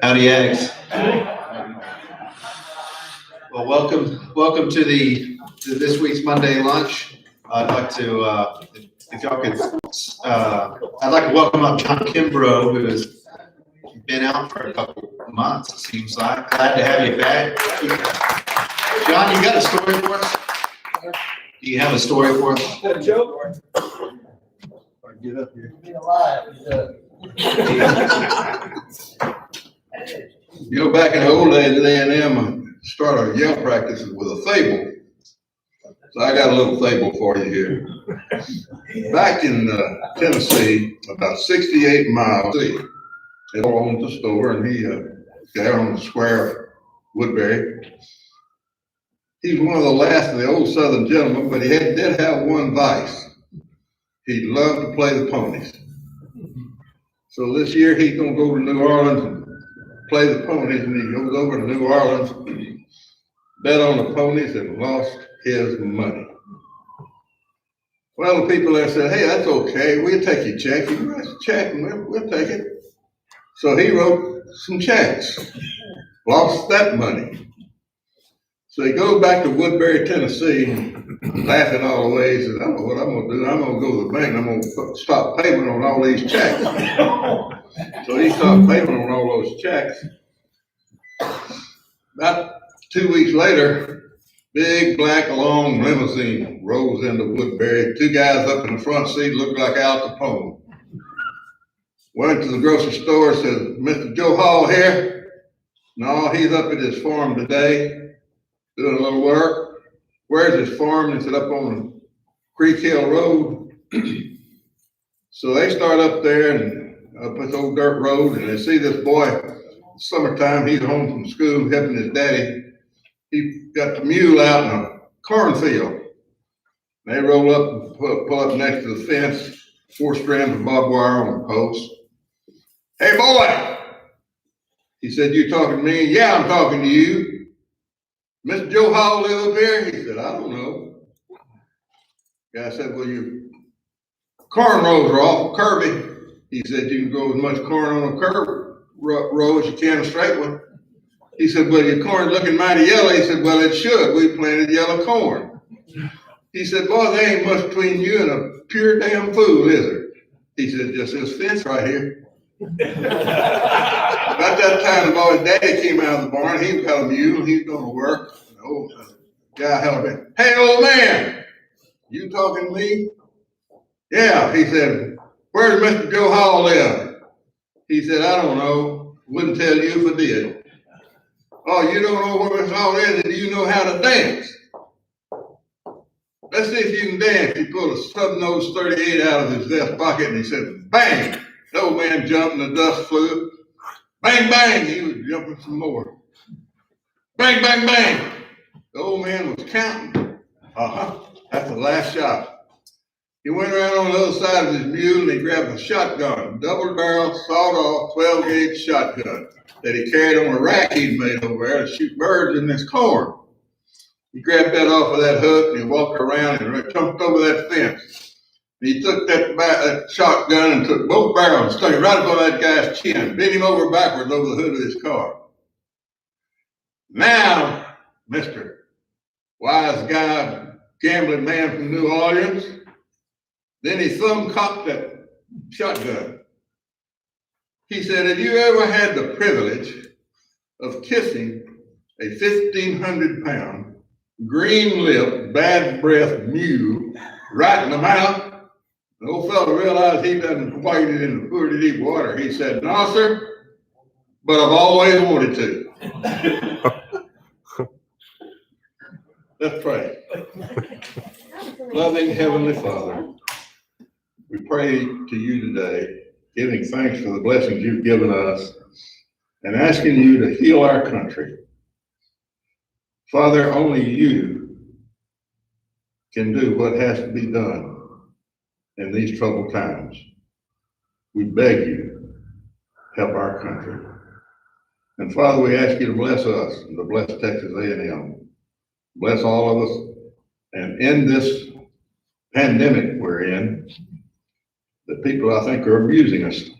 Howdy, Ags. Well, welcome to this week's Monday lunch. I'd like to, if y'all could, I'd like to welcome up John Kimbrough, who has been out for a couple of months, it seems like. Glad to have you back. John, you got a story for us? Do you have a story for us? Got a joke? Get up here. You know, back in the old days at A&M, I started yell practices with a fable. So I got a little fable for you here. Back in Tennessee, about 68 miles, he owned the store, and he there on the square of Woodbury. He's one of the last of the old Southern gentlemen, but he did have one vice. He loved to play the ponies. So this year he's gonna go to New Orleans and play the ponies, and he goes over to New Orleans, bet on the ponies, and lost his money. Well, the people there said, "Hey, that's okay. We'll take your check. You can write a check, and we'll take it." So he wrote some checks. Lost that money. So he goes back to Woodbury, Tennessee, laughing all the way. He says, "I know what I'm going to do. I'm going to go to the bank, and I'm going to stop payment on all these checks." So he stopped payment on all those checks. About 2 weeks later, big black long limousine rolls into Woodbury. Two guys up in the front seat looked like Al Capone. Went to the grocery store, said, "Mr. Joe Hall here?" "No, he's up at his farm today, doing a little work." "Where's his farm?" He said, "Up on Creek Hill Road." So they start up there and up this old dirt road, and they see this boy. Summertime, he's home from school helping his daddy. He got the mule out in a cornfield. They roll up and pull up next to the fence, 4 strands of barbed wire on the post. "Hey, boy," he said, "you talking to me?" "Yeah, I'm talking to you. Mr. Joe Hall live up here?" He said, "I don't know." Guy said, "Well, your corn rows are awful curvy." He said, "You can grow as much corn on a curve row as you can a straight one." He said, "Well, your corn's looking mighty yellow." He said, "Well, it should. We planted yellow corn." He said, "Boy, there ain't much between you and a pure damn fool, is there?" He said, "Just this fence right here." About that time, the boy's daddy came out of the barn. He's got a mule. He's going to work. The old guy held him. "Hey, old man, you talking to me?" "Yeah." He said, "Where's Mr. Joe Hall live?" He said, "I don't know. Wouldn't tell you if I did." "Oh, you don't know where Mr. Hall is, and do you know how to dance?" "Let's see if you can dance." He pulled a snub-nosed 38 out of his vest pocket, and he said, bang! The old man jumped, and the dust flew. Bang, bang! He was jumping some more. Bang, bang, bang! The old man was counting. That's the last shot. He went around on the other side of his mule, and he grabbed a shotgun, double-barrel, sawed-off, 12-gauge shotgun that he carried on a rack he'd made over there to shoot birds in this corn. He grabbed that off of that hook, and he walked around and jumped over that fence. And he took that shotgun and took both barrels and stuck it right up on that guy's chin, bent him over backwards over the hood of his car. "Now, Mr. Wise Guy, gambling man from New Orleans." Then he thumb-cocked that shotgun. He said, "Have you ever had the privilege of kissing a 1,500-pound, green-lipped, bad-breathed mule right in the mouth?" The old fellow realized he done waded in pretty deep water. He said, "No, sir, but I've always wanted to." Let's pray. Loving Heavenly Father, we pray to you today, giving thanks for the blessings you've given us and asking you to heal our country. Father, only you can do what has to be done in these troubled times. We beg you, help our country. And Father, we ask you to bless us and to bless Texas A&M. Bless all of us. And in this pandemic we're in, the people I think are abusing us.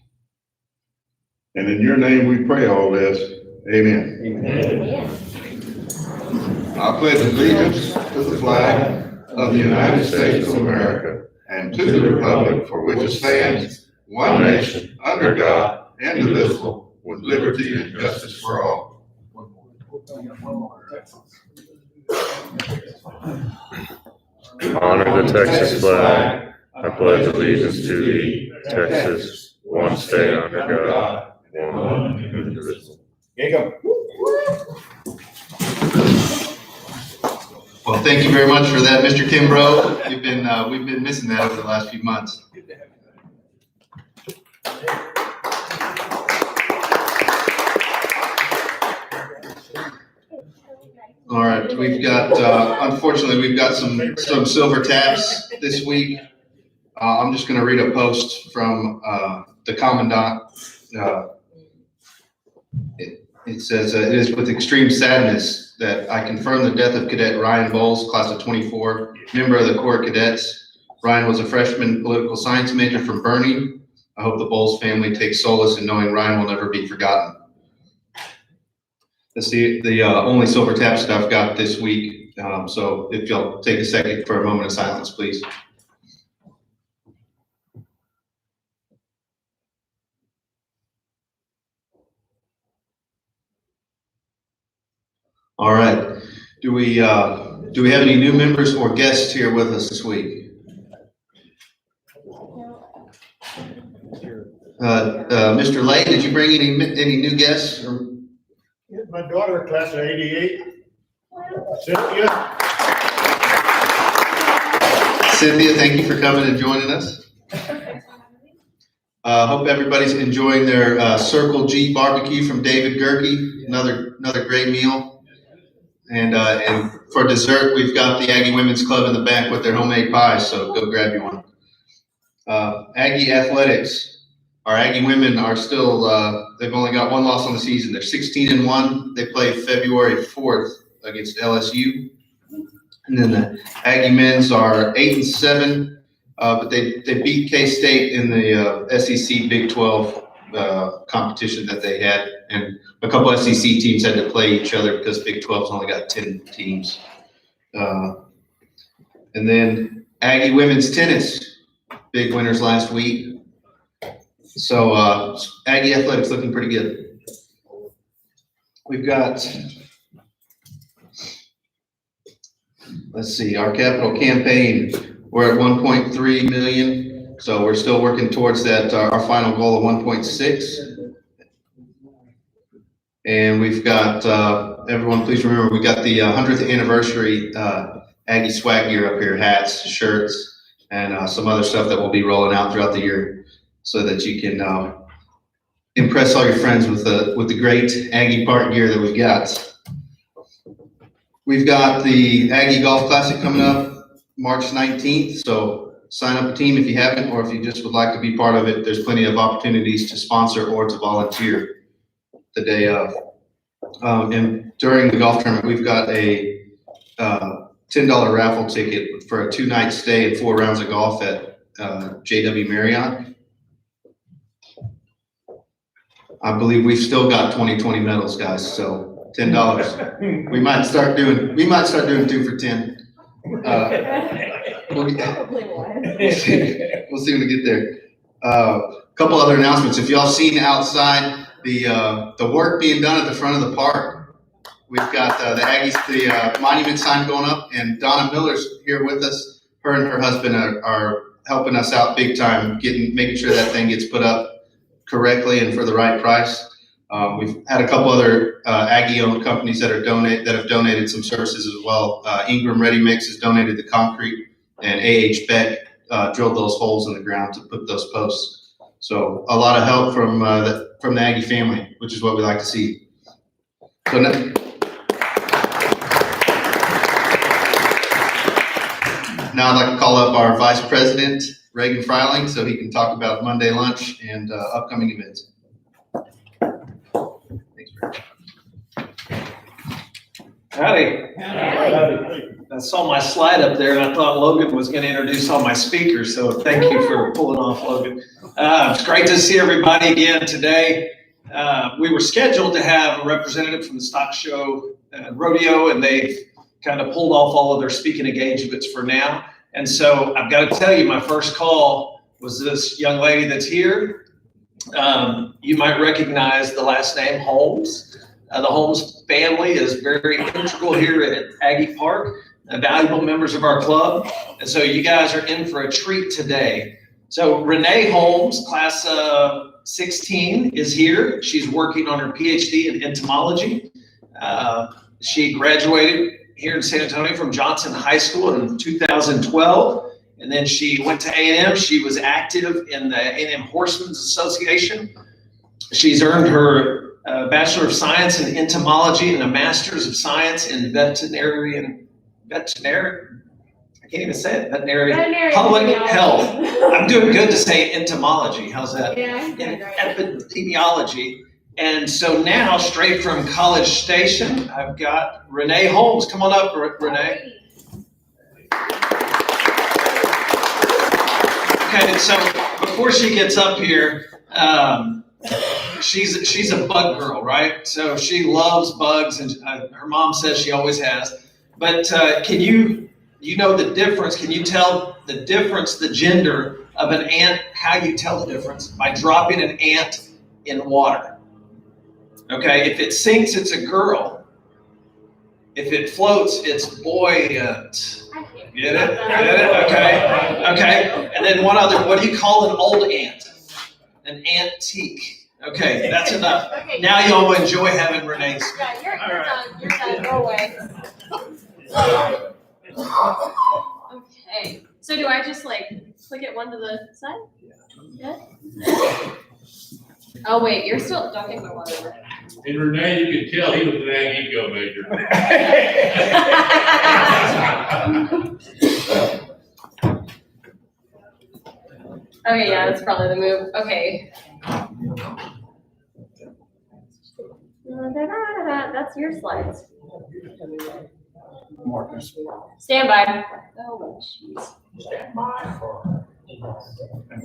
And in your name we pray all this. Amen. Amen. I pledge allegiance to the flag of the United States of America and to the republic for which it stands, one nation, under God, indivisible, with liberty and justice for all. Honor the Texas flag. I pledge allegiance to thee, Texas, one state under God, one indivisible. Well, thank you very much for that, Mr. Kimbrough. We've been missing that over the last few months. All right, we've got, unfortunately, we've got some silver taps this week. I'm just going to read a post from the commandant. It says, it is with extreme sadness that I confirm the death of Cadet Ryan Bowles, class of 24, member of the Corps of Cadets. Ryan was a freshman political science major from Bernie. I hope the Bowles family takes solace in knowing Ryan will never be forgotten. That's the only silver tap stuff I've got this week. So if you'll take a second for a moment of silence, please. All right. Do we have any new members or guests here with us this week? Mr. Lay, did you bring any new guests? Or? My daughter, class of '88, Cynthia. Cynthia, thank you for coming and joining us. Hope everybody's enjoying their Circle G barbecue from David Gerke. Another great meal. And for dessert, we've got the Aggie Women's Club in the back with their homemade pies. So go grab you one. Aggie Athletics. Our Aggie women are still, they've only got one loss on the season. They're 16-1. They play February 4th against LSU. And then the Aggie men's are 8-7, but they beat K-State in the SEC Big 12 competition that they had. And a couple SEC teams had to play each other because Big 12's only got 10 teams. And then Aggie women's tennis, big winners last week. So Aggie athletics looking pretty good. We've got, let's see, our capital campaign. We're at 1.3 million. So we're still working towards that, our final goal of 1.6. And we've got, everyone please remember, we got the 100th anniversary Aggie swag gear up here, hats, shirts, and some other stuff that we'll be rolling out throughout the year so that you can impress all your friends with the great Aggie Park gear that we've got. We've got the Aggie Golf Classic coming up March 19th, so sign up a team if you haven't, or if you just would like to be part of it. There's plenty of opportunities to sponsor or to volunteer the day of. And during the golf tournament, we've got a $10 raffle ticket for a 2-night stay and 4 rounds of golf at JW Marriott. I believe we've still got 2020 medals, guys. So $10. We might start doing 2 for 10. We'll see when we get there. Couple other announcements. If y'all seen outside the work being done at the front of the park, we've got the Aggies, the monument sign going up, and Donna Miller's here with us. Her and her husband are helping us out big time, making sure that thing gets put up correctly and for the right price. We've had a couple other Aggie-owned companies that have donated some services as well. Ingram Ready Mix has donated the concrete, and A.H. Beck drilled those holes in the ground to put those posts. So a lot of help from the Aggie family, which is what we like to see. So now I'd like to call up our Vice President, Reagan Freiling, so he can talk about Monday lunch and upcoming events. Thanks, Reagan. Howdy. I saw my slide up there and I thought Logan was going to introduce all my speakers, so thank you for pulling off, Logan. It's great to see everybody again today. we were scheduled to have a representative from the stock show rodeo, and they've kind of pulled off all of their speaking engagements for now. And so I've got to tell you, my first call was this young lady that's here. You might recognize the last name Holmes. The Holmes family is very integral here at Aggie Park, valuable members of our club. And so you guys are in for a treat today. So Renee Holmes, class 16, is here. She's working on her PhD in entomology. She graduated here in San Antonio from Johnson High School in 2012. And then she went to A&M. She was active in the A&M Horsemen's Association. She's earned her Bachelor of Science in Entomology and a Master's of Science in veterinary, I can't even say it, veterinary public health. I'm doing good to say entomology. How's that? Yeah, in epidemiology. And so now, straight from College Station, I've got Renee Holmes. Come on up, Renee. Okay, so before she gets up here, she's a bug girl, right? So she loves bugs, and her mom says she always has. But can you know the difference? Can you tell the difference, the gender of an ant? How you tell the difference? By dropping an ant in water. Okay, if it sinks, it's a girl. If it floats, it's buoyant. Get it? Okay. And then one other, what do you call an old ant? An antique. Okay, that's enough. Okay. Now y'all will enjoy having Renee. Yeah, you're done. You're done. Go away. Okay. So do I just click it one to the side? Yeah. Oh wait, you're still ducking my water. And Renee, you can tell he was an Ag Eco major. Okay, yeah, that's probably the move. Okay. That's your slides. Stand by. Oh, jeez.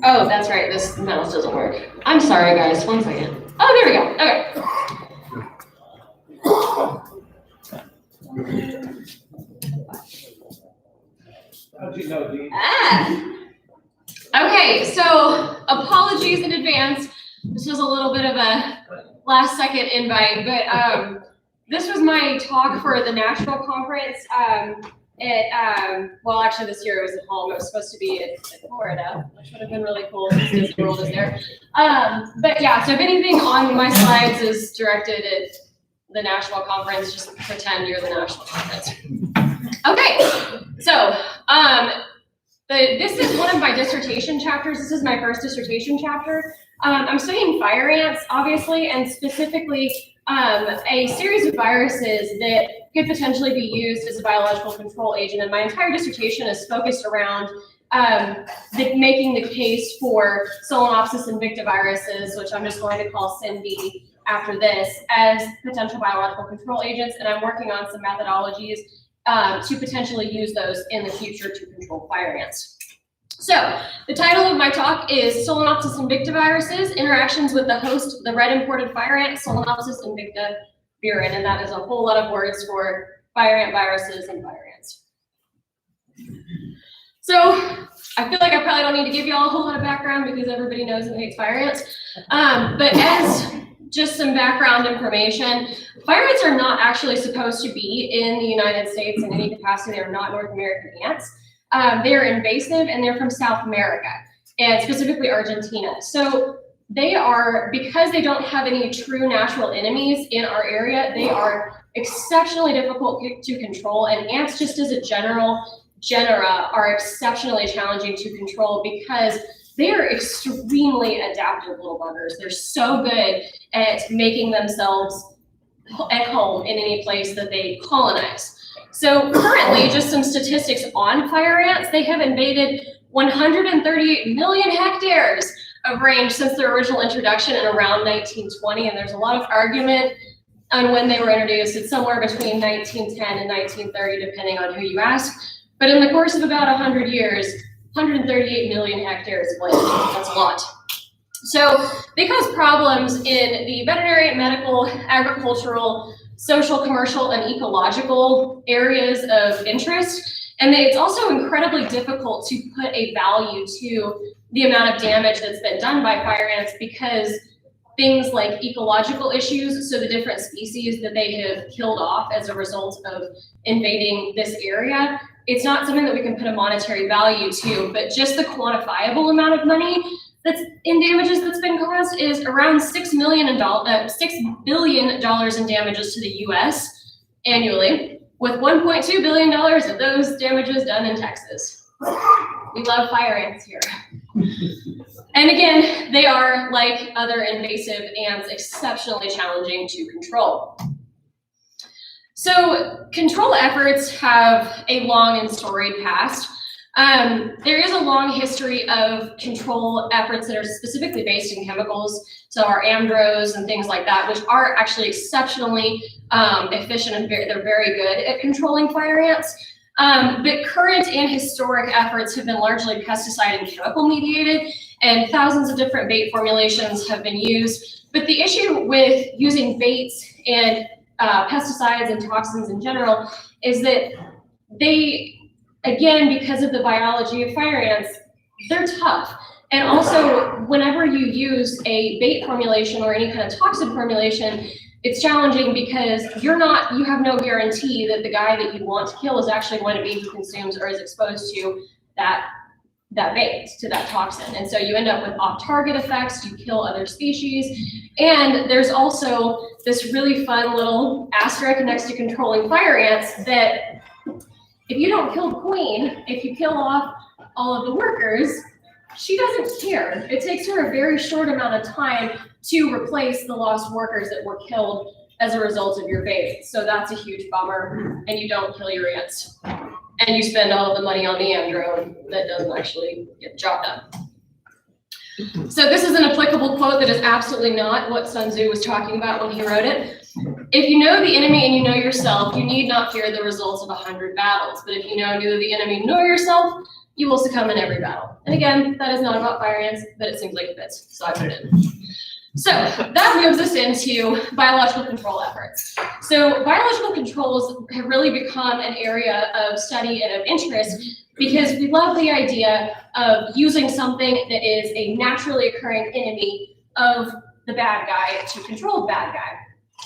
Oh, that's right. This mouse doesn't work. I'm sorry, guys. 1 second. Oh, there we go. Okay. How'd you know, Dean? Okay, so apologies in advance. This was a little bit of a last second invite, but this was my talk for the national conference. Well, actually this year it was at home. It was supposed to be in Florida, which would have been really cool since Disney World is there. But yeah, so if anything on my slides is directed at the national conference, just pretend you're the national conference. Okay, so this is one of my dissertation chapters. This is my first dissertation chapter. I'm studying fire ants, obviously, and specifically a series of viruses that could potentially be used as a biological control agent. And my entire dissertation is focused around making the case for Solenopsis invicta viruses, which I'm just going to call SINV after this, as potential biological control agents. And I'm working on some methodologies to potentially use those in the future to control fire ants. So the title of my talk is Solenopsis invicta viruses, interactions with the host, the red imported fire ant, Solenopsis invicta virin, and that is a whole lot of words for fire ant viruses and fire ants. So I feel like I probably don't need to give you all a whole lot of background because everybody knows and hates fire ants. But as just some background information, fire ants are not actually supposed to be in the United States in any capacity. They're not North American ants. They are invasive and they're from South America, and specifically Argentina. So they are, because they don't have any true natural enemies in our area, they are exceptionally difficult to control, and ants just as a genera are exceptionally challenging to control because they are extremely adaptive little buggers. They're so good at making themselves at home in any place that they colonize. So currently, just some statistics on fire ants, they have invaded 138 million hectares of range since their original introduction in around 1920, and there's a lot of argument on when they were introduced. It's somewhere between 1910 and 1930, depending on who you ask. But in the course of about 100 years, 138 million hectares of land, that's a lot. So they cause problems in the veterinary, medical, agricultural, social, commercial, and ecological areas of interest. And it's also incredibly difficult to put a value to the amount of damage that's been done by fire ants, because things like ecological issues, so the different species that they have killed off as a result of invading this area, it's not something that we can put a monetary value to, but just the quantifiable amount of money that's in damages that's been caused is around $6 billion in damages to the US annually, with $1.2 billion of those damages done in Texas. We love fire ants here. And again, they are, like other invasive ants, exceptionally challenging to control. So control efforts have a long and storied past. There is a long history of control efforts that are specifically based in chemicals. So our Amdros and things like that, which are actually exceptionally efficient and they're very good at controlling fire ants. But current and historic efforts have been largely pesticide and chemical mediated, and thousands of different bait formulations have been used. But the issue with using baits and pesticides and toxins in general is that they, again, because of the biology of fire ants, they're tough. And also, whenever you use a bait formulation or any kind of toxin formulation, it's challenging because you have no guarantee that the guy that you want to kill is actually going to be who consumes or is exposed to that bait, to that toxin. And so you end up with off-target effects, you kill other species. And there's also this really fun little asterisk next to controlling fire ants that if you don't kill the queen, if you kill off all of the workers, she doesn't care. It takes her a very short amount of time to replace the lost workers that were killed as a result of your bait. So that's a huge bummer, and you don't kill your ants. And you spend all of the money on the Amdro that doesn't actually get the job done. So this is an applicable quote that is absolutely not what Sun Tzu was talking about when he wrote it. If you know the enemy and you know yourself, you need not fear the results of 100 battles. But if you know neither the enemy nor yourself, you will succumb in every battle. And again, that is not about fire ants, but it seems like it fits, so I put it in. So that moves us into biological control efforts. So biological controls have really become an area of study and of interest because we love the idea of using something that is a naturally occurring enemy of the bad guy to control the bad guy.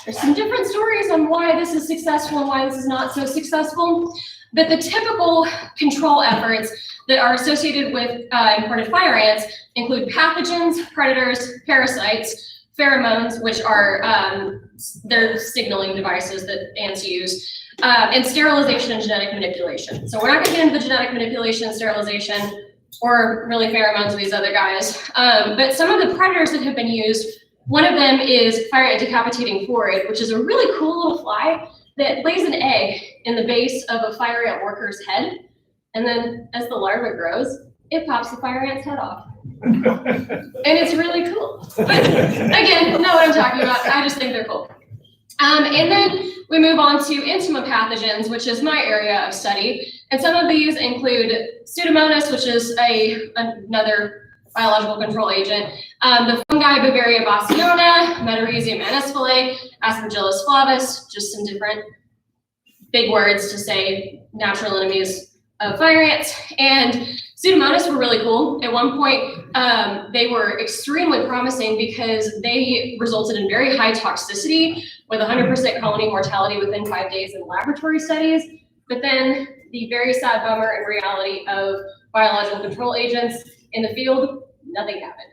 There's some different stories on why this is successful and why this is not so successful, but the typical control efforts that are associated with imported fire ants include pathogens, predators, parasites, pheromones, which are they're signaling devices that ants use, and sterilization and genetic manipulation. So we're not going to get into the genetic manipulation and sterilization or really pheromones of these other guys, but some of the predators that have been used, one of them is fire ant decapitating phorid, which is a really cool little fly that lays an egg in the base of a fire ant worker's head. And then as the larva grows, it pops the fire ant's head off. And it's really cool. But again, not what I'm talking about. I just think they're cool. And then we move on to intima pathogens, which is my area of study. And some of these include Pseudomonas, which is another biological control agent, the fungi Bavaria bassiana, Metarhizium anisfolae, Aspergillus flavus, just some different big words to say natural enemies of fire ants. And Pseudomonas were really cool. At one point, they were extremely promising because they resulted in very high toxicity with 100% colony mortality within 5 days in laboratory studies. But then the very sad bummer and reality of biological control agents in the field, nothing happened.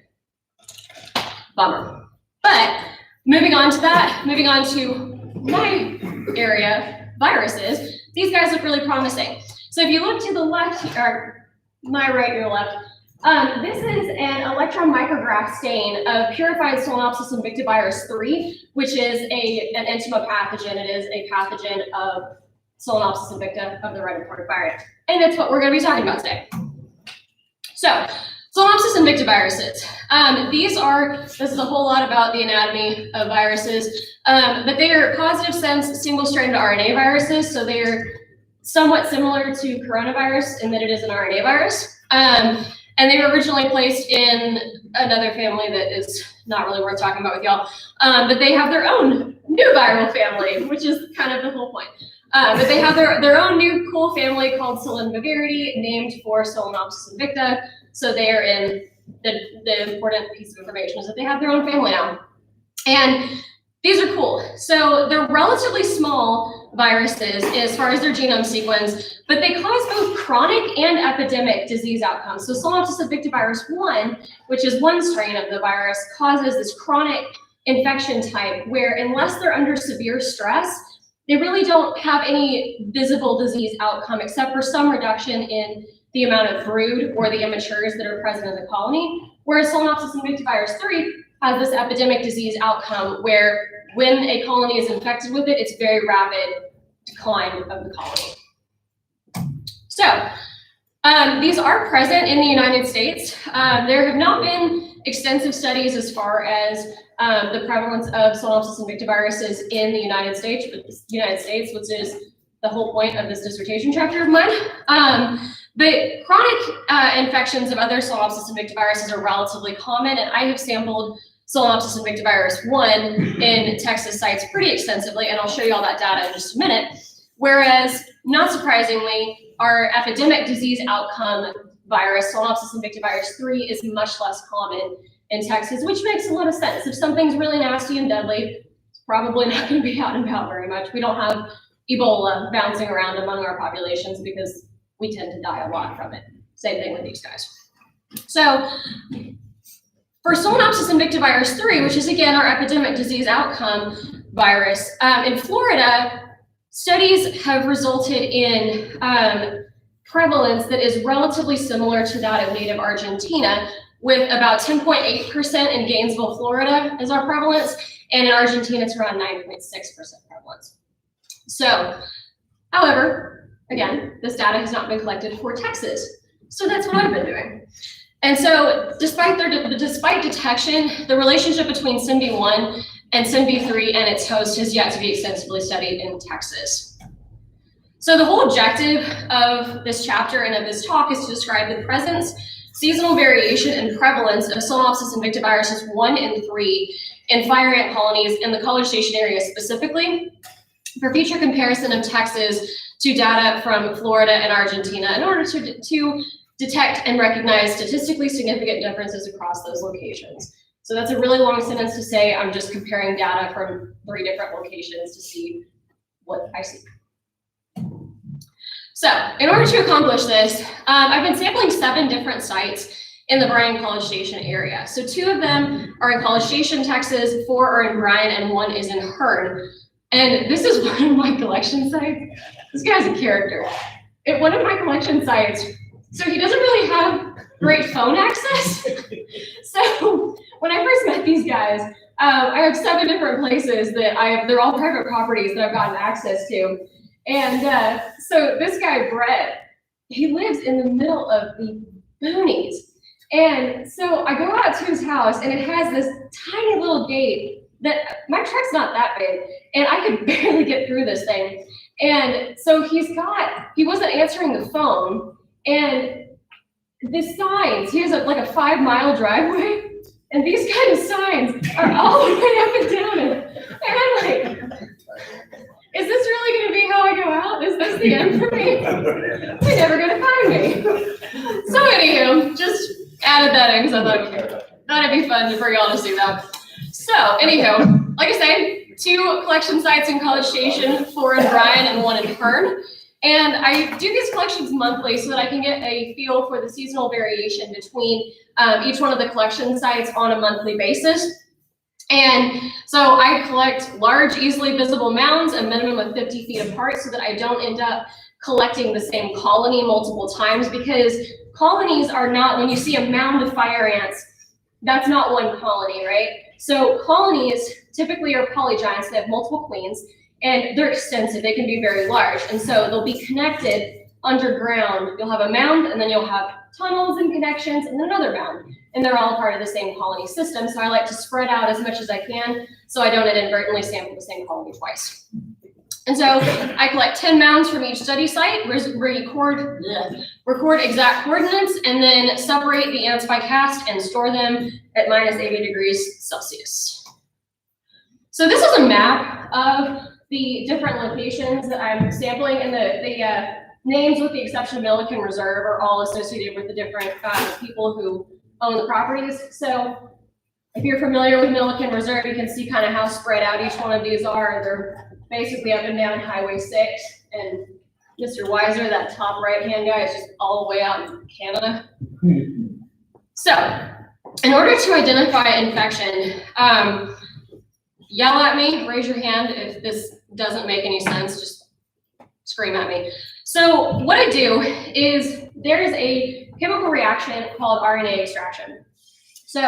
Bummer. But moving on to that, moving on to my area, viruses, these guys look really promising. So if you look to the left, or my right, your left, this is an electron micrograph stain of purified Solenopsis invicta virus 3, which is an intima pathogen. It is a pathogen of Solenopsis invicta of the red imported fire ant. And that's what we're going to be talking about today. So, Solenopsis invicta viruses. This is a whole lot about the anatomy of viruses, but they are positive sense single-stranded RNA viruses, so they are somewhat similar to coronavirus in that it is an RNA virus. And And they were originally placed in another family that is not really worth talking about with y'all. But they have their own new viral family, which is kind of the whole point. But they have their own new cool family called Solenviviridae, named for Solenopsis invicta. So they are in the important piece of information is that they have their own family now. And these are cool. So they're relatively small viruses as far as their genome sequence, but they cause both chronic and epidemic disease outcomes. So Solenopsis invicta virus 1, which is one strain of the virus, causes this chronic infection type where unless they're under severe stress, they really don't have any visible disease outcome except for some reduction in the amount of brood or the immatures that are present in the colony. Whereas Solenopsis invicta virus 3 has this epidemic disease outcome where when a colony is infected with it, it's very rapid decline of the colony. So these are present in the United States. There have not been extensive studies as far as the prevalence of Solenopsis invicta viruses in the United States, which is the whole point of this dissertation chapter of mine. But chronic infections of other Solenopsis invicta viruses are relatively common, and I have sampled Solenopsis invicta virus 1 in Texas sites pretty extensively, and I'll show you all that data in just a minute. Whereas, not surprisingly, our epidemic disease outcome virus, Solenopsis invicta virus 3, is much less common in Texas, which makes a lot of sense. If something's really nasty and deadly, it's probably not going to be out and about very much. We don't have Ebola bouncing around among our populations because we tend to die a lot from it. Same thing with these guys. So for Solenopsis invicta virus 3, which is again our epidemic disease outcome virus, in Florida, studies have resulted in prevalence that is relatively similar to that of native Argentina, with about 10.8% in Gainesville, Florida is our prevalence, and in Argentina it's around 9.6% prevalence. So, however, again, this data has not been collected for Texas, so that's what I've been doing. And so, despite detection, the relationship between SIMB1 and SIMB3 and its host has yet to be extensively studied in Texas. So the whole objective of this chapter and of this talk is to describe the presence, seasonal variation, and prevalence of Solenopsis invicta viruses 1 and 3 in fire ant colonies in the College Station area specifically, for future comparison of Texas to data from Florida and Argentina in order to detect and recognize statistically significant differences across those locations. So that's a really long sentence to say I'm just comparing data from 3 different locations to see what I see. So in order to accomplish this, I've been sampling 7 different sites in the Bryan College Station area. So 2 of them are in College Station, Texas, 4 are in Bryan, and 1 is in Hearn. And this is one of my collection sites. This guy's a character. At one of my collection sites, so he doesn't really have great phone access. So when I first met these guys, I have 7 different places that they're all private properties that I've gotten access to. And so this guy, Brett, he lives in the middle of the boonies. And so I go out to his house and it has this tiny little gate that my truck's not that big and I could barely get through this thing. And so he wasn't answering the phone, and the signs, he has like a 5-mile driveway, and these kind of signs are all the way up and down it. And I'm like, is this really going to be how I go out? Is this the end for me? They're never going to find me. So anywho, just added that in because I thought it'd be fun for y'all to see that. So anywho, like I said, 2 collection sites in College Station, 4 in Bryan and 1 in Hearn. And I do these collections monthly so that I can get a feel for the seasonal variation between each one of the collection sites on a monthly basis. And so I collect large, easily visible mounds, a minimum of 50 feet apart, so that I don't end up collecting the same colony multiple times, because colonies are not, when you see a mound of fire ants, that's not one colony, right? So colonies typically are polygiants, they have multiple queens, and they're extensive, they can be very large. And so they'll be connected underground. You'll have a mound, and then you'll have tunnels and connections, and then another mound. And they're all part of the same colony system. So I like to spread out as much as I can so I don't inadvertently sample the same colony twice. And so I collect 10 mounds from each study site, record exact coordinates, and then separate the ants by caste and store them at -80 degrees Celsius. So this is a map of the different locations that I'm sampling, and the names, with the exception of Milliken Reserve, are all associated with the different people who own the properties. So if you're familiar with Milliken Reserve, you can see kind of how spread out each one of these are. They're basically up and down Highway 6, and Mr. Weiser, that top right-hand guy, is just all the way out in Canada. So, in order to identify infection, yell at me, raise your hand if this doesn't make any sense, just scream at me. So what I do is there's a chemical reaction called RNA extraction. So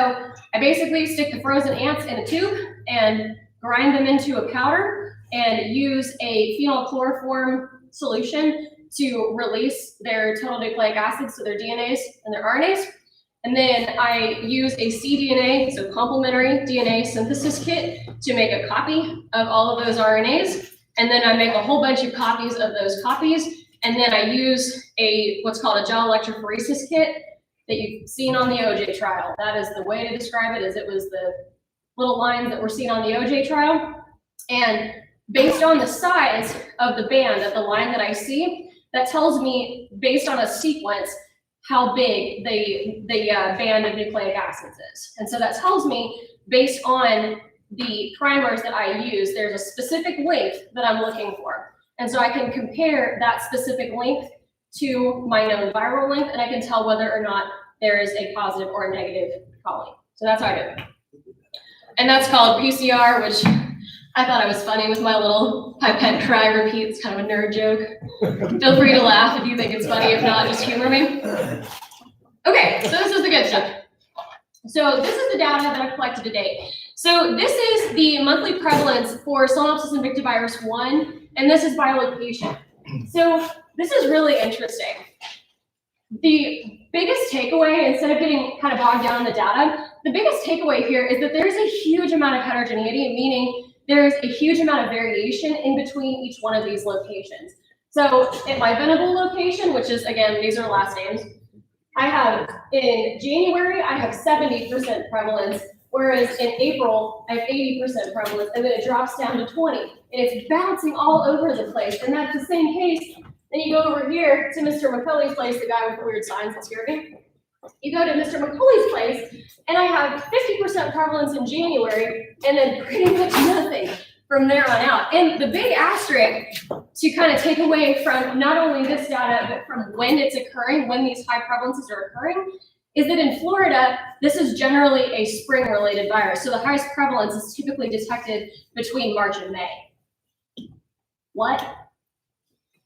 I basically stick the frozen ants in a tube and grind them into a powder and use a phenylchloroform solution to release their total nucleic acids, so their DNAs and their RNAs. And then I use a cDNA, so complementary DNA synthesis kit, to make a copy of all of those RNAs. And then I make a whole bunch of copies of those copies. And then I use what's called a gel electrophoresis kit that you've seen on the OJ trial. That is the way to describe it, is it was the little lines that were seen on the OJ trial. And based on the size of the band of the line that I see, that tells me, based on a sequence, how big the band of nucleic acids is. And so that tells me, based on the primers that I use, there's a specific length that I'm looking for. And so I can compare that specific length to my known viral length, and I can tell whether or not there is a positive or a negative colony. So that's how I do it. And that's called PCR, which I thought I was funny with my little pipette cry repeat. It's kind of a nerd joke. Feel free to laugh if you think it's funny. If not, just humor me. Okay, so this is the good stuff. So this is the data that I've collected to date. So this is the monthly prevalence for Solenopsis invicti 1, and this is by location. So this is really interesting. The biggest takeaway, instead of getting kind of bogged down in the data, the biggest takeaway here is that there's a huge amount of heterogeneity, meaning there's a huge amount of variation in between each one of these locations. So at my Venable location, which is, again, these are last names, I have, in January, I have 70% prevalence, whereas in April, I have 80% prevalence, and then it drops down to 20. And it's bouncing all over the place, and that's the same case. Then you go over here to Mr. McCulley's place, the guy with the weird signs that scared me. You go to Mr. McCulley's place, and I have 50% prevalence in January, and then pretty much nothing from there on out. And the big asterisk to kind of take away from not only this data, but from when it's occurring, when these high prevalences are occurring, is that in Florida, this is generally a spring-related virus. So the highest prevalence is typically detected between March and May. What?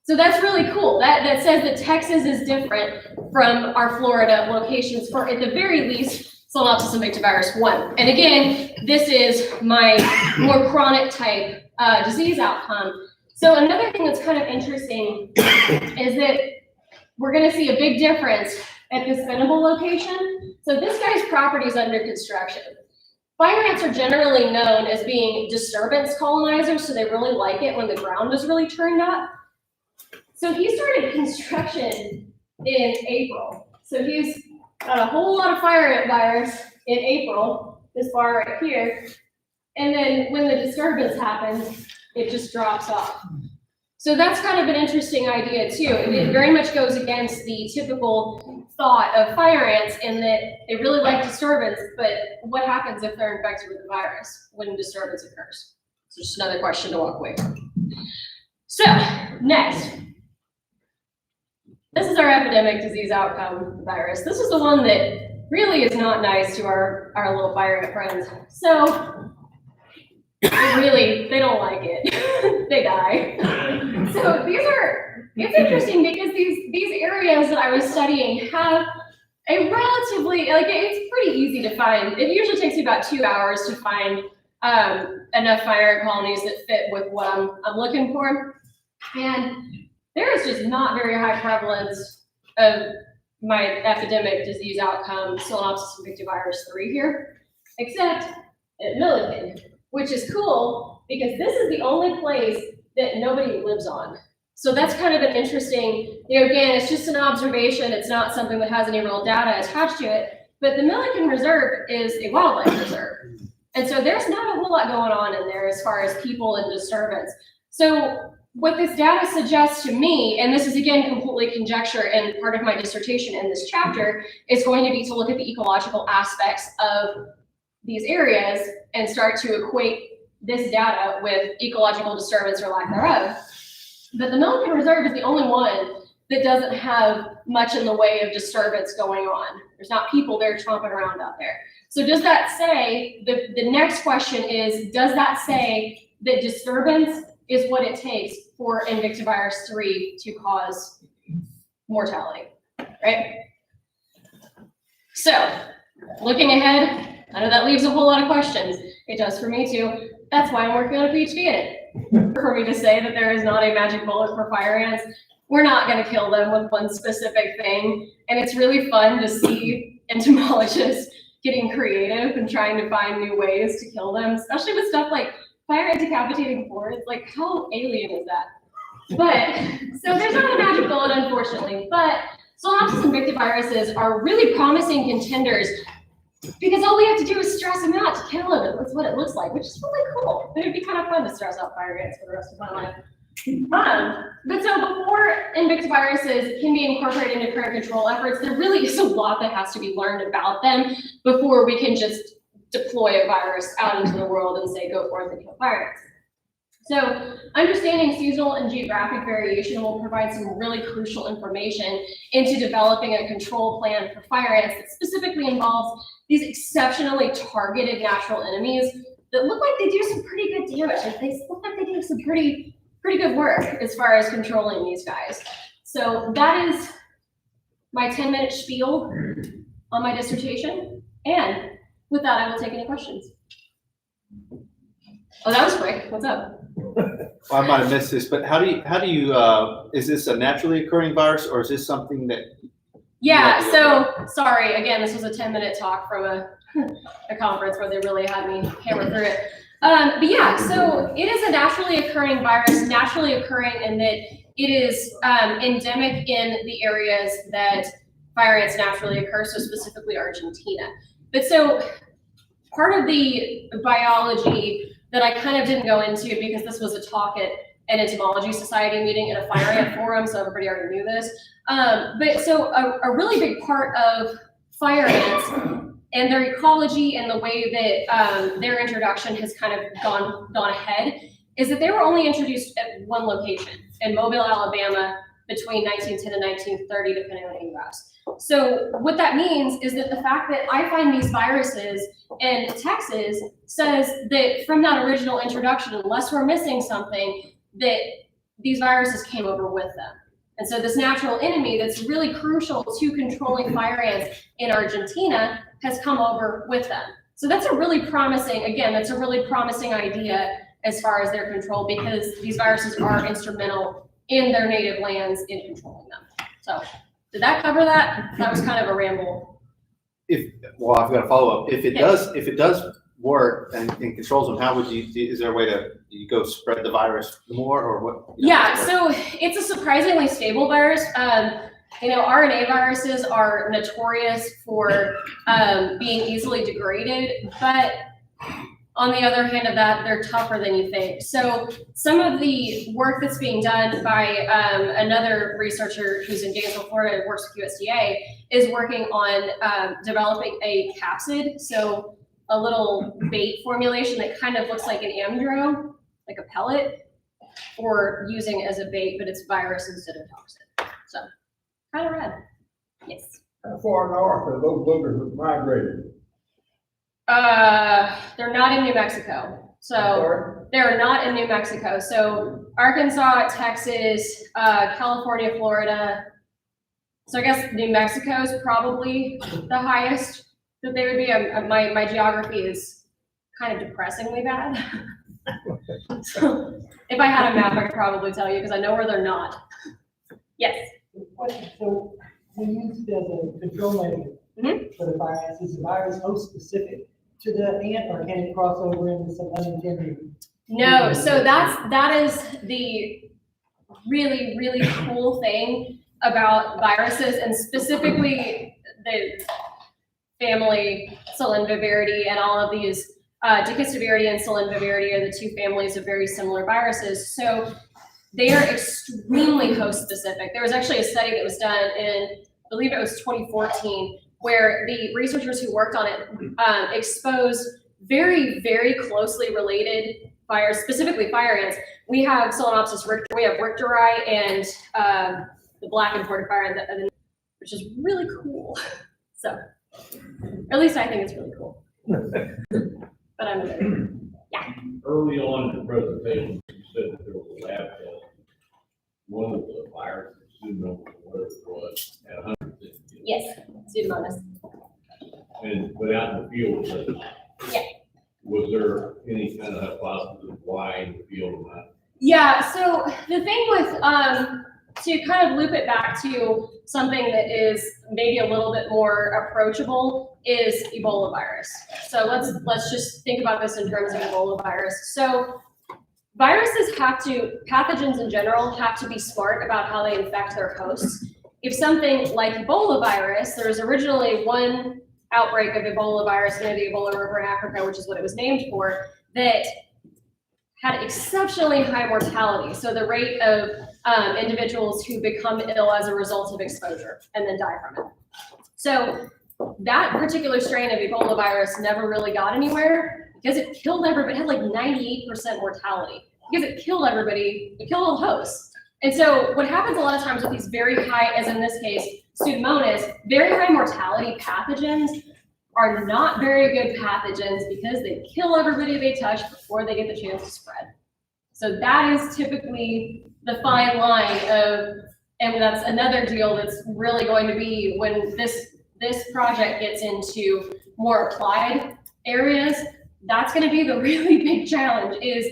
So that's really cool. That says that Texas is different from our Florida locations for, at the very least, Solenopsis invicti 1. And again, this is my more chronic type disease outcome. So another thing that's kind of interesting is that we're going to see a big difference at this Venable location. So this guy's property is under construction. Fire ants are generally known as being disturbance colonizers, so they really like it when the ground is really turned up. So he started construction in April. So he's got a whole lot of fire ant virus in April, this bar right here. And then when the disturbance happens, it just drops off. So that's kind of an interesting idea too. It very much goes against the typical thought of fire ants in that they really like disturbance, but what happens if they're infected with the virus when disturbance occurs? So just another question to walk away from. So next. This is our epidemic disease outcome virus. This is the one that really is not nice to our little fire ant friends. So they don't like it. They die. So it's interesting because these areas that I was studying have a relatively, it's pretty easy to find. It usually takes me about 2 hours to find enough fire ant colonies that fit with what I'm looking for. And there is just not very high prevalence of my epidemic disease outcome, Solenopsis invicti 3 here, except at Milliken, which is cool because this is the only place that nobody lives on. So that's kind of an interesting, again, it's just an observation. It's not something that has any real data attached to it, but the Milliken Reserve is a wildlife reserve. And so there's not a whole lot going on in there as far as people and disturbance. So what this data suggests to me, and this is again completely conjecture and part of my dissertation in this chapter, is going to be to look at the ecological aspects of these areas and start to equate this data with ecological disturbance or lack thereof. But the Milliken Reserve is the only one that doesn't have much in the way of disturbance going on. There's not people there tromping around out there. So does that say, the next question is, does that say that disturbance is what it takes for Invicta 3 to cause mortality, right? So, looking ahead, I know that leaves a whole lot of questions. It does for me too. That's why I'm working on a PhD in it. For me to say that there is not a magic bullet for fire ants, we're not going to kill them with one specific thing. And it's really fun to see entomologists getting creative and trying to find new ways to kill them, especially with stuff like fire ant decapitating boards. Like, how alien is that? But, so there's not a magic bullet, unfortunately, but Solenopsis invicta viruses are really promising contenders because all we have to do is stress them out to kill them. That's what it looks like, which is really cool. It would be kind of fun to stress out fire ants for the rest of my life. But so before invicta viruses can be incorporated into current control efforts, there really is a lot that has to be learned about them before we can just deploy a virus out into the world and say, go forth and kill fire ants. So understanding seasonal and geographic variation will provide some really crucial information into developing a control plan for fire ants that specifically involves these exceptionally targeted natural enemies that look like they do some pretty good damage. They look like they do some pretty good work as far as controlling these guys. So that is my 10-minute spiel on my dissertation. And with that, I will take any questions. Oh, that was quick. What's up? Well, I might have missed this, but how do you, is this a naturally occurring virus or is this something that? Yeah, so sorry, again, this was a 10-minute talk from a conference where they really had me hammer through it. But yeah, so it is a naturally occurring virus, naturally occurring in that it is endemic in the areas that fire ants naturally occur, so specifically Argentina. But so part of the biology that I kind of didn't go into because this was a talk at an entomology society meeting at a fire ant forum, so everybody already knew this. But so a really big part of fire ants and their ecology and the way that their introduction has kind of gone ahead is that they were only introduced at one location in Mobile, Alabama between 1910 and 1930, depending on who you ask. So what that means is that the fact that I find these viruses in Texas says that from that original introduction, unless we're missing something, that these viruses came over with them. And so this natural enemy that's really crucial to controlling fire ants in Argentina has come over with them. So that's a really promising, again, that's a really promising idea as far as their control because these viruses are instrumental in their native lands in controlling them. So did that cover that? That was kind of a ramble. Well, I've got a follow-up. If it does work and controls them, how would you, is there a way to go spread the virus more or what? Yeah, so it's a surprisingly stable virus. RNA viruses are notorious for being easily degraded, but on the other hand of that, they're tougher than you think. So some of the work that's being done by another researcher who's in Gainesville, Florida, who works with USDA, is working on developing a capsid, so a little bait formulation that kind of looks like an amdro, like a pellet, for using as a bait, but it's virus instead of toxin. So kind of rad. Yes. How far north are those boogers migrated? They're not in New Mexico. So they're not in New Mexico. So Arkansas, Texas, California, Florida. So I guess New Mexico is probably the highest that they would be. My geography is kind of depressingly bad. So if I had a map, I could probably tell you because I know where they're not. Yes. So we used as a control measure for the virus. Is the virus host specific to the ant, or can it cross over into some unintended? No, so that is the really, really cool thing about viruses, and specifically the family Solenviverity and all of these, Dicastiviridae and Solenviverity are the two families of very similar viruses. So they are extremely host specific. There was actually a study that was done in, I believe it was 2014, where the researchers who worked on it exposed very, very closely related fires, specifically fire ants. We have Solenopsis richter, we have Richteri, and the black imported fire ant, which is really cool. So, at least I think it's really cool. But I'm a bit, yeah. Early on in the presentation, you said that there was a lab test. One of the viruses, pseudomonas, or whatever it was, at 100%. Yes, Pseudomonas. And without in the field, Yeah. Was there any kind of hypothesis of why in the field or not? Yeah, so the thing with, to kind of loop it back to something that is maybe a little bit more approachable is Ebola virus. So let's just think about this in terms of Ebola virus. So viruses pathogens in general have to be smart about how they infect their hosts. If something like Ebola virus, there was originally one outbreak of Ebola virus near the Ebola River in Africa, which is what it was named for, that had exceptionally high mortality. So the rate of individuals who become ill as a result of exposure and then die from it. So that particular strain of Ebola virus never really got anywhere because it killed everybody. It had like 98% mortality because it killed everybody. It killed all the hosts. And so what happens a lot of times with these very high, as in this case, Pseudomonas, very high mortality pathogens are not very good pathogens because they kill everybody they touch before they get the chance to spread. So that is typically the fine line of, and that's another deal that's really going to be when this project gets into more applied areas, that's going to be the really big challenge is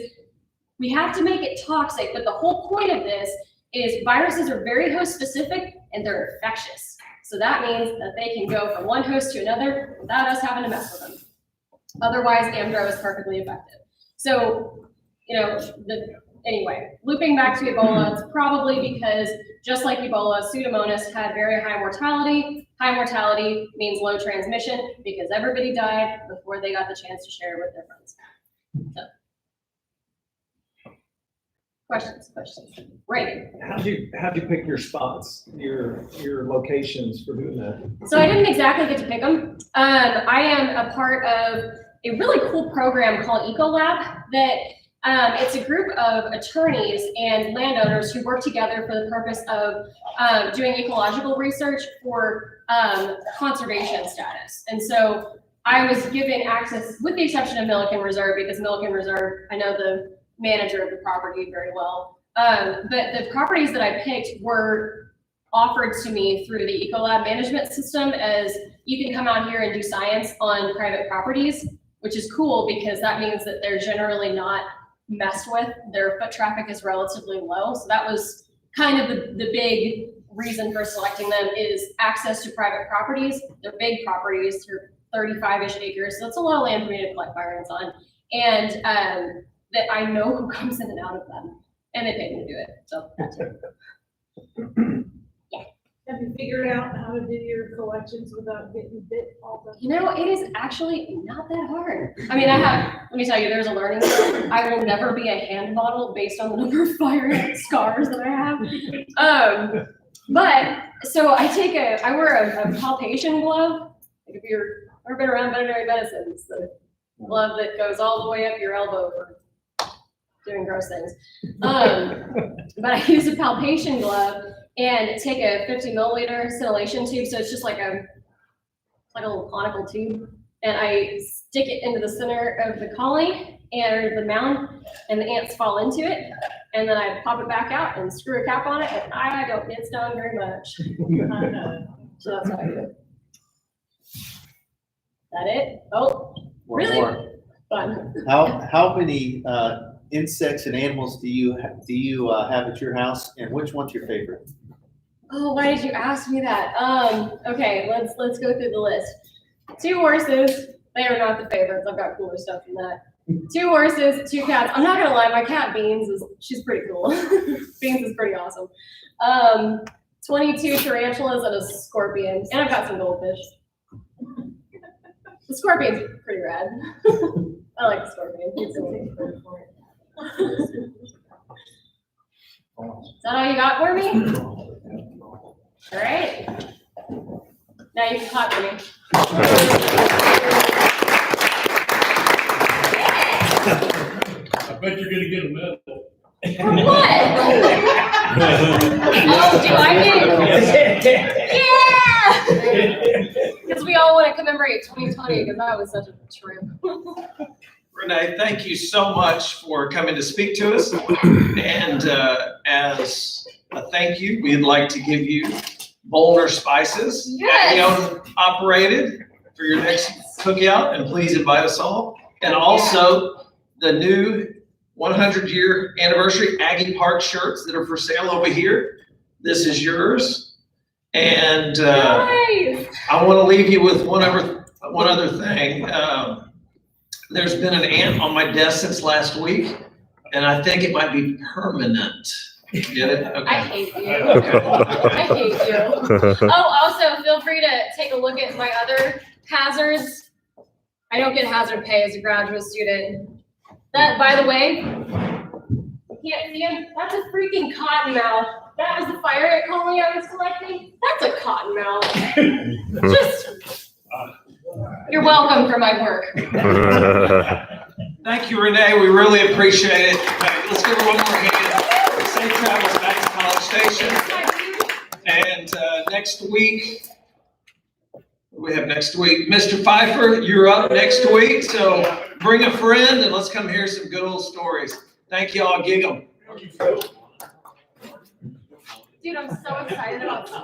we have to make it toxic, but the whole point of this is viruses are very host specific and they're infectious. So that means that they can go from one host to another without us having to mess with them. Otherwise, Amdro is perfectly effective. So, you know, anyway, looping back to Ebola, it's probably because just like Ebola, Pseudomonas had very high mortality. High mortality means low transmission because everybody died before they got the chance to share with their friends. So. Questions? Right. How'd you pick your spots, your locations for doing that? So I didn't exactly get to pick them. I am a part of a really cool program called Ecolab that it's a group of attorneys and landowners who work together for the purpose of doing ecological research for conservation status. And so I was given access, with the exception of Milliken Reserve, because Milliken Reserve, I know the manager of the property very well. But the properties that I picked were offered to me through the Ecolab management system as you can come out here and do science on private properties, which is cool because that means that they're generally not messed with. Their foot traffic is relatively low. So that was kind of the big reason for selecting them is access to private properties. They're big properties, they're 35-ish acres. So it's a lot of land for me to collect fire ants on. And that I know who comes in and out of them, and they pay me to do it. So that's it. Yeah. Have you figured out how to do your collections without getting bit all the? You know, it is actually not that hard. I mean, let me tell you, there's a learning curve. I will never be a hand model based on the number of fire ant scars that I have. But so I wear a palpation glove. Like if you've ever been around veterinary medicine, it's the glove that goes all the way up your elbow for doing gross things. But I use a palpation glove and take a 50 milliliter scintillation tube. So it's just like a little conical tube. And I stick it into the center of the colony and the mound, and the ants fall into it. And then I pop it back out and screw a cap on it. And I don't get stung very much. So that's how I do it. That it? Oh, really? More. Fun. How many insects and animals do you have at your house, and which one's your favorite? Oh, why did you ask me that? Okay, let's go through the list. 2 horses, they are not the favorites. I've got cooler stuff than that. 2 horses, 2 cats. I'm not gonna lie, my cat Beans she's pretty cool. Beans is pretty awesome. 22 tarantulas and a scorpion, and I've got some goldfish. The scorpion's pretty rad. I like the scorpion. Is that all you got for me? All right. Now you can clap for me. I bet you're gonna get a medal. For what? Oh, do I get? Yeah! Because we all want to commemorate 2020 because that was such a trip. Renee, thank you so much for coming to speak to us. And as a thank you, we'd like to give you Boulder Spices, Yes. operated for your next cookout, and please invite us all. And also the new 100-year anniversary Aggie Park shirts that are for sale over here. This is yours. And Nice. I want to leave you with one other thing. There's been an ant on my desk since last week, and I think it might be permanent. Get it? Okay. I hate you. Okay. I hate you. Oh, also feel free to take a look at my other hazards. I don't get hazard pay as a graduate student. That, by the way, you can't see him. That's a freaking cottonmouth. That was the fire ant colony I was collecting. That's a cottonmouth. Just, you're welcome for my work. Thank you, Renee. We really appreciate it. Let's give her one more hand. Safe travels back to College Station. And next week, what do we have next week? Mr. Pfeiffer, you're up next week. So bring a friend and let's come hear some good old stories. Thank you all. Gig 'em. Dude, I'm so excited about